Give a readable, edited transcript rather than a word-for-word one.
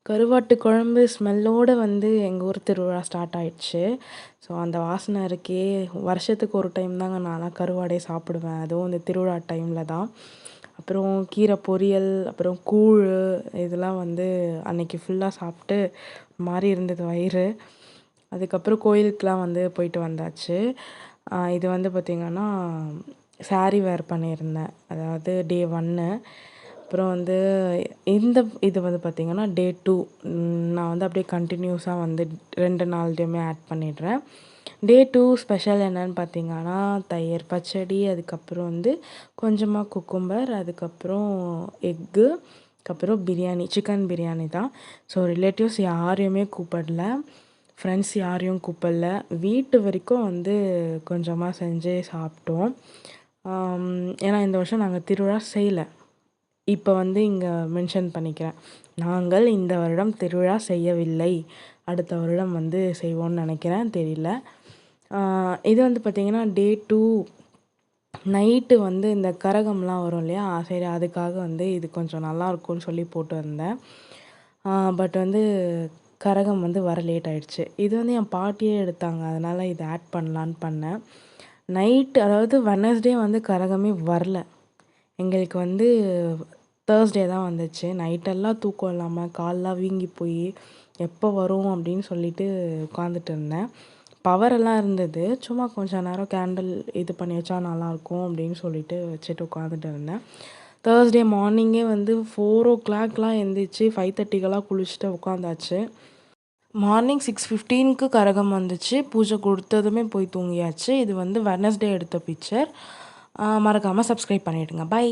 கருவாட்டு குழம்பு ஸ்மெல்லோட வந்து எங்கள் ஊர் திருவிழா ஸ்டார்ட் ஆயிடுச்சு. ஸோ அந்த வாசனை இருக்கே! வருஷத்துக்கு ஒரு டைம் தாங்க நான்லாம் கருவாடே சாப்பிடுவேன். அதுவும் இந்த திருவிழா டைம்ல தான். அப்புறம் கீரை பொரியல், அப்புறம் கூழு இதெல்லாம் வந்து அன்னைக்கு ஃபுல்லா சாப்பிட்டு ஒரு மாரி இருந்தது வயிறு. அதுக்கப்புறம் கோயிலுக்குலாம் வந்து போயிட்டு வந்தாச்சு. இது வந்து பார்த்திங்கன்னா, சாரி வேர் பண்ணியிருந்தேன். அதாவது டே 1. அப்புறம் வந்து இது வந்து பார்த்திங்கன்னா, டே 2. நான் வந்து அப்படியே கன்டினியூஸா வந்து 2 நாள்லயுமே ஆட் பண்ணிடுறேன். டே 2 ஸ்பெஷல் என்னன்னு பார்த்தீங்கன்னா, தயிர் பச்சடி, அதுக்கப்புறம் வந்து கொஞ்சமா குக்கும்பர், அதுக்கப்புறம் எக்கு, அதுக்கப்புறம் பிரியாணி, சிக்கன் பிரியாணி தான். ஸோ ரிலேட்டிவ்ஸ் யாரையுமே கூப்பிடல. ஃப்ரெண்ட்ஸ் யாரையும் கூப்பிடல. வீட்டு வரைக்கும் வந்து கொஞ்சமாக செஞ்சு சாப்பிட்டோம். ஏன்னா இந்த வருஷம் நாங்கள் திருவிழா செய்யல. இப்போ வந்து இங்கே மென்ஷன் பண்ணிக்கிறேன். நாங்கள் இந்த வருடம் திருவிழா செய்யவில்லை. அடுத்த வருடம் வந்து செய்வோம்னு நினைக்கிறேன், தெரியல. இது வந்து பார்த்திங்கன்னா, டே 2 நைட்டு வந்து இந்த கரகம்லாம் வரும் இல்லையா? சரி அதுக்காக வந்து இது கொஞ்சம் நல்லாயிருக்கும்னு சொல்லி போட்டு வந்தேன். பட் வந்து கரகம் வந்து வர லேட் ஆயிடுச்சு. இது வந்து என் பாட்டியே எடுத்தாங்க. அதனால இத ஆட் பண்ணலான்னு பண்ணேன். அதாவது வெட்னஸ்டே வந்து கரகமே வரல. எங்களுக்கு வந்து தேர்ஸ்டே தான் வந்துச்சு. நைட்டெல்லாம் தூக்கம் இல்லாமல் கால்லாம் வீங்கி போய் எப்போ வரும் அப்படின்னு சொல்லிட்டு உட்காந்துட்டு இருந்தேன். பவரெல்லாம் இருந்தது. சும்மா கொஞ்சம் நேரம் கேண்டில் இது பண்ணி வச்சா நல்லாயிருக்கும் அப்படின்னு சொல்லிட்டு வச்சுட்டு உட்காந்துட்டு இருந்தேன். தேர்ஸ்டே மார்னிங்கே வந்து 4:00லாம் எந்திரிச்சு 5:30க்கெல்லாம் குளிச்சுட்டு உட்காந்தாச்சு. மார்னிங் 6:15க்கு கரகம் வந்துச்சு. பூஜை கொடுத்ததுமே போய் தூங்கியாச்சு. இது வந்து வெட்னஸ்டே எடுத்த பிக்சர். மறக்காமல் சப்ஸ்கிரைப் பண்ணிவிடுங்க. பை.